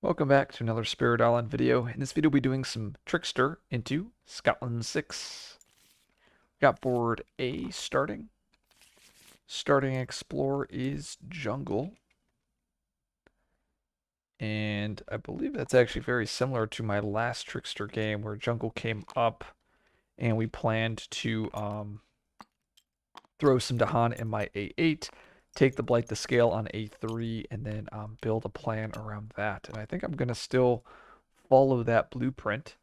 Welcome back to another Spirit Island video. In this video, we'll be doing some Trickster into Scotland 6. Got board A starting. Starting explore is Jungle. And I believe that's actually very similar to my last Trickster game where Jungle came up and we planned to throw some Dahan in my A8, take the Blight the Scale on A3, and then build a plan around that. And I think I'm going to still follow that blueprint.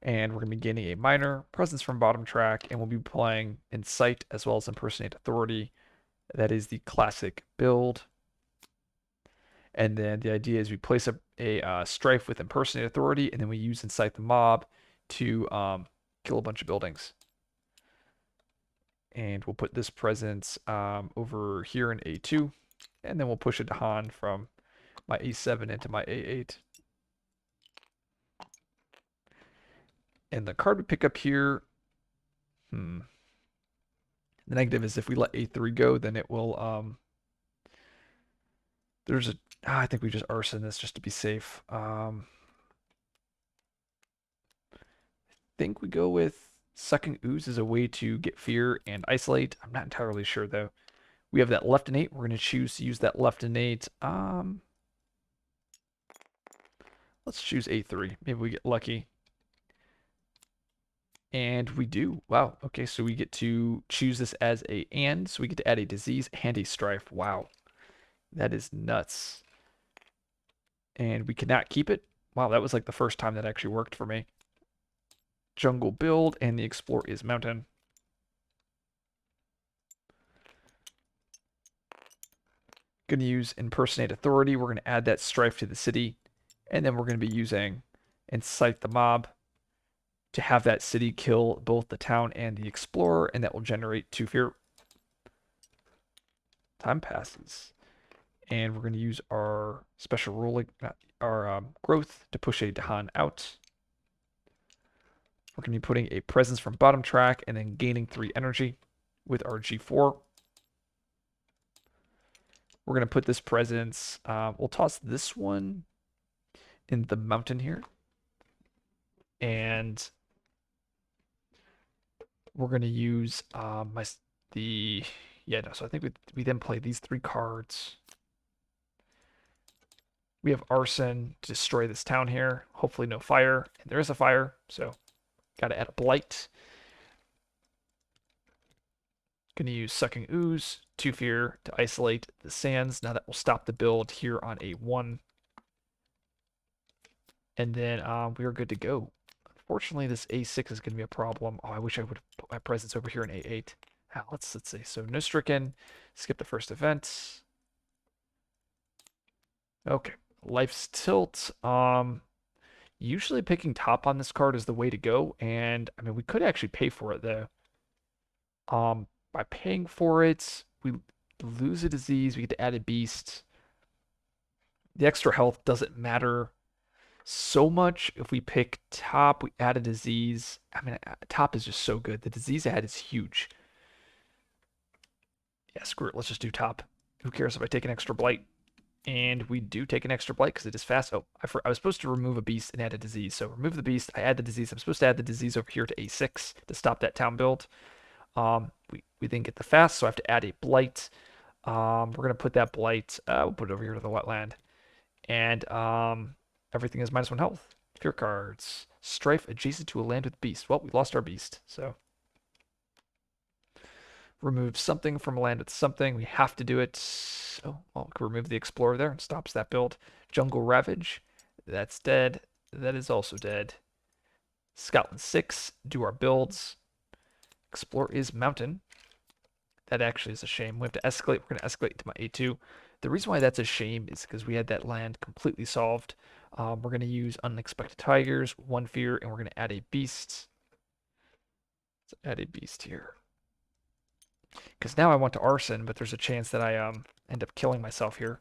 And we're going to be gaining a minor, presence from bottom track, and we'll be playing Incite as well as Impersonate Authority. That is the classic build. And then the idea is we place a Strife with Impersonate Authority, and then we use Incite the Mob to kill a bunch of buildings. And we'll put this presence over here in A2, and then we'll push a Dahan from my A7 into my A8. And the card we pick up here, the negative is if we let A3 go, then it will, I think we just arson this just to be safe. I think we go with Sucking Ooze as a way to get fear and isolate. I'm not entirely sure though. We have that left innate. We're going to choose to use that left innate. Let's choose A3. Maybe we get lucky. And we do. Wow. Okay, so we get to choose this as so we get to add a disease and a strife. Wow. That is nuts. And we cannot keep it. Wow, that was like the first time that actually worked for me. Jungle build, and the explore is mountain. Going to use Impersonate Authority. We're going to add that strife to the city. And then we're going to be using Incite the Mob to have that city kill both the town and the explorer, and that will generate 2 fear. Time passes. And we're going to use our special ruling, our growth, to push a Dahan out. We're going to be putting a presence from bottom track and then gaining 3 energy with our G4. We're going to put this presence, we'll toss this one in the mountain here. And we're going to use so I think we then play these 3 cards. We have arson to destroy this town here. Hopefully no fire. And there is a fire, so got to add a blight. Going to use Sucking Ooze, 2 fear to isolate the sands. Now that will stop the build here on A1. And then we are good to go. Unfortunately, this A6 is going to be a problem. Oh, I wish I would have put my presence over here in A8. Let's see. So no stricken. Skip the first event. Okay. Life's Tilt. Usually picking top on this card is the way to go, and I mean we could actually pay for it though. By paying for it, we lose a disease, we get to add a beast. The extra health doesn't matter so much. If we pick top, we add a disease. I mean, top is just so good. The disease add is huge. Yeah, screw it. Let's just do top. Who cares if I take an extra blight? And we do take an extra blight because it is fast. Oh, I was supposed to remove a beast and add a disease. So remove the beast, I add the disease. I'm supposed to add the disease over here to A6 to stop that town build. We then get the fast, so I have to add a blight. We're going to put that blight, we'll put it over here to the wetland. And everything is -1 health. Fear cards. Strife adjacent to a land with beast. Well, we lost our beast, so remove something from a land with something. We have to do it. Oh, well, we can remove the explorer there and stops that build. Jungle Ravage. That's dead. That is also dead. Scotland 6. Do our builds. Explore is mountain. That actually is a shame. We have to escalate. We're going to escalate to my A2. The reason why that's a shame is because we had that land completely solved. We're going to use Unexpected Tigers, 1 fear, and we're going to add a beast. Let's add a beast here. Because now I want to arson, but there's a chance that I end up killing myself here.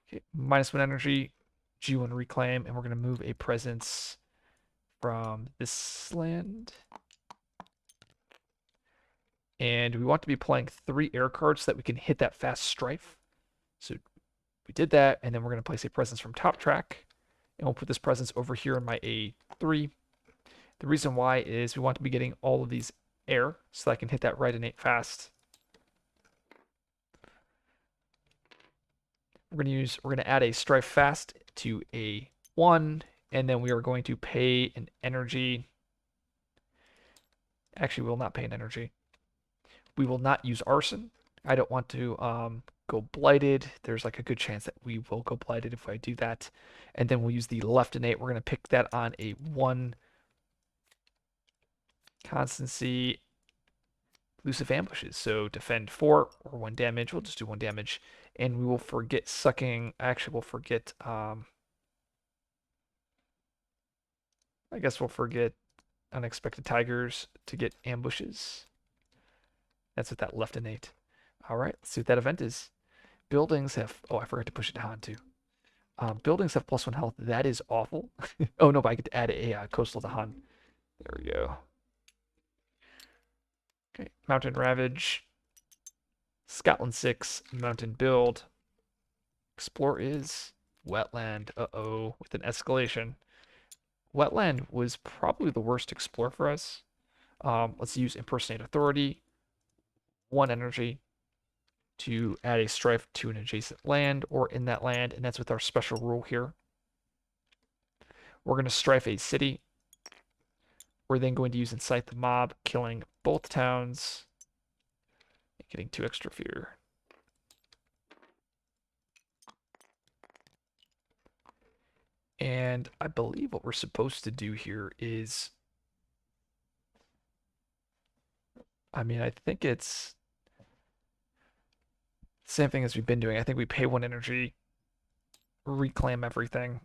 Okay, -1 energy, G1 reclaim, and we're going to move a presence from this land. And we want to be playing 3 air cards so that we can hit that fast strife. So we did that, and then we're going to place a presence from top track, and we'll put this presence over here in my A3. The reason why is we want to be getting all of these air, so that I can hit that right innate fast. We're going to add a strife fast to A1, and then we are going to pay an energy. Actually, we will not pay an energy. We will not use arson. I don't want to go blighted. There's like a good chance that we will go blighted if I do that. And then we'll use the left innate. We're going to pick that on a 1 constancy elusive ambushes. So defend 4 or 1 damage. We'll just do 1 damage. And we will forget sucking. Actually, we'll forget. I guess we'll forget unexpected tigers to get ambushes. That's what that left innate. All right, let's see what that event is. Buildings have. Oh, I forgot to push it down too. Buildings have +1 health. That is awful. Oh no, but I get to add a coastal Dahan. There we go. Okay, Mountain Ravage. Scotland 6, Mountain Build. Explore is Wetland. Uh-oh, with an escalation. Wetland was probably the worst explore for us. Let's use Impersonate Authority. 1 energy to add a strife to an adjacent land or in that land, and that's with our special rule here. We're going to strife a city. We're then going to use Incite the Mob, killing both towns, and getting 2 extra fear. And I believe what we're supposed to do here is, I mean, I think it's the same thing as we've been doing. I think we pay 1 energy, reclaim everything,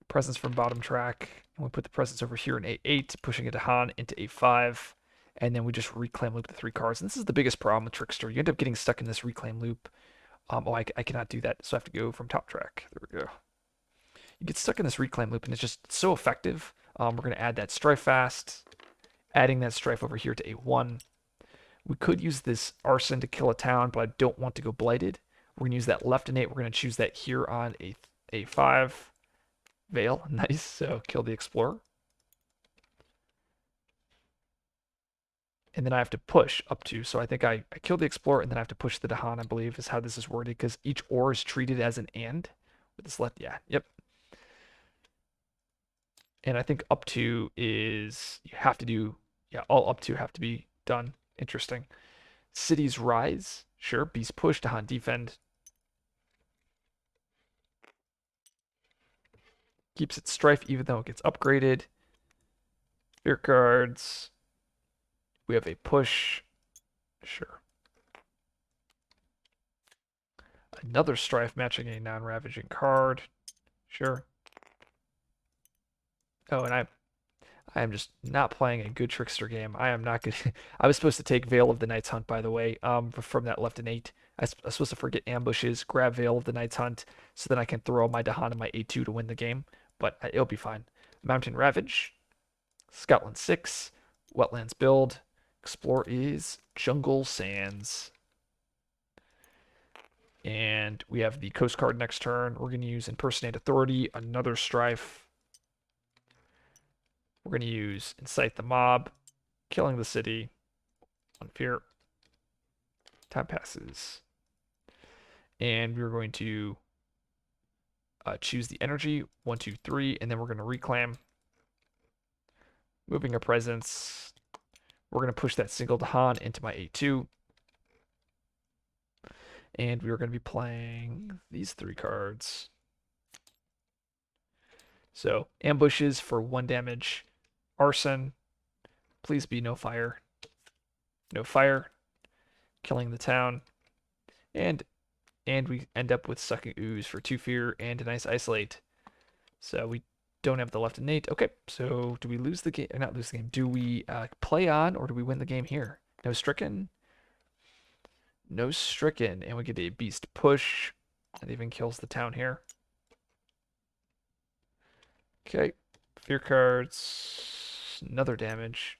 presence from bottom track, and we put the presence over here in A8, pushing it to Han into A5, and then we just reclaim loop the 3 cards. And this is the biggest problem with Trickster. You end up getting stuck in this reclaim loop. I cannot do that, so I have to go from top track. There we go. You get stuck in this reclaim loop, and it's just so effective. We're going to add that strife fast, adding that strife over here to A1. We could use this arson to kill a town, but I don't want to go blighted. We're going to use that left innate. We're going to choose that here on A5. Veil, nice. So kill the explorer. And then I have to push up to. So I think I kill the explorer, and then I have to push the Dahan, I believe, is how this is worded, because each ore is treated as an and. With this left, yeah, yep. And I think up to is, you have to do, yeah, all up to have to be done. Interesting. Cities rise. Sure. Beast push. Dahan defend. Keeps its strife even though it gets upgraded. Fear cards. We have a push. Sure. Another strife matching a non-ravaging card. Sure. Oh, and I am just not playing a good Trickster game. I am not good. I was supposed to take Veil of the Night's Hunt, by the way, from that left innate. I was supposed to forget ambushes, grab Veil of the Night's Hunt, so then I can throw my Dahan in my A2 to win the game. But it'll be fine. Mountain Ravage, Scotland 6, Wetlands build, Explore is Jungle Sands. And we have the Coast card next turn. We're going to use Impersonate Authority, another strife. We're going to use Incite the Mob, killing the city, 1 fear. Time passes. And we're going to choose the energy, 1, 2, 3, and then we're going to reclaim. Moving a presence. We're going to push that single Dahan into my A2. And we are going to be playing these 3 cards. So, ambushes for 1 damage. Arson. Please be no fire. No fire. Killing the town. And we end up with Sucking Ooze for 2 fear and a nice isolate. So we don't have the left innate. Okay, so do we lose the game? Not lose the game. Do we play on, or do we win the game here? No stricken. No stricken. And we get a beast push. That even kills the town here. Okay. Fear cards. Another damage.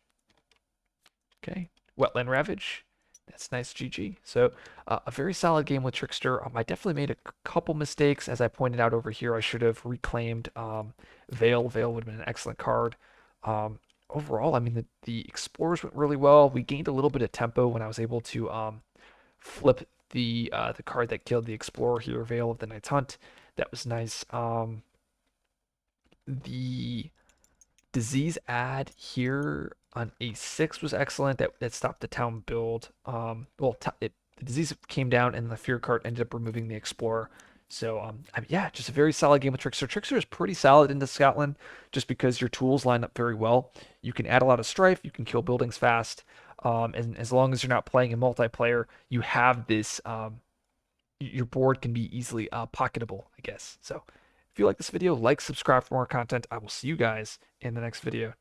Okay. Wetland Ravage. That's nice, GG. So a very solid game with Trickster. I definitely made a couple mistakes, as I pointed out over here. I should have reclaimed Veil. Veil would have been an excellent card. Um, Overall, I mean the explorers went really well. We gained a little bit of tempo when I was able to flip the card that killed the explorer here, Veil of the Night's Hunt. That was nice. The disease ad here on A6 was excellent. That stopped the town build. The disease came down and the fear card ended up removing the explorer. So yeah, just a very solid game with Trickster. Trickster is pretty solid into Scotland just because your tools line up very well. You can add a lot of strife. You can kill buildings fast. And as long as you're not playing in multiplayer, you have this. Your board can be easily pocketable, I guess. So if you like this video, like, subscribe for more content. I will see you guys in the next video.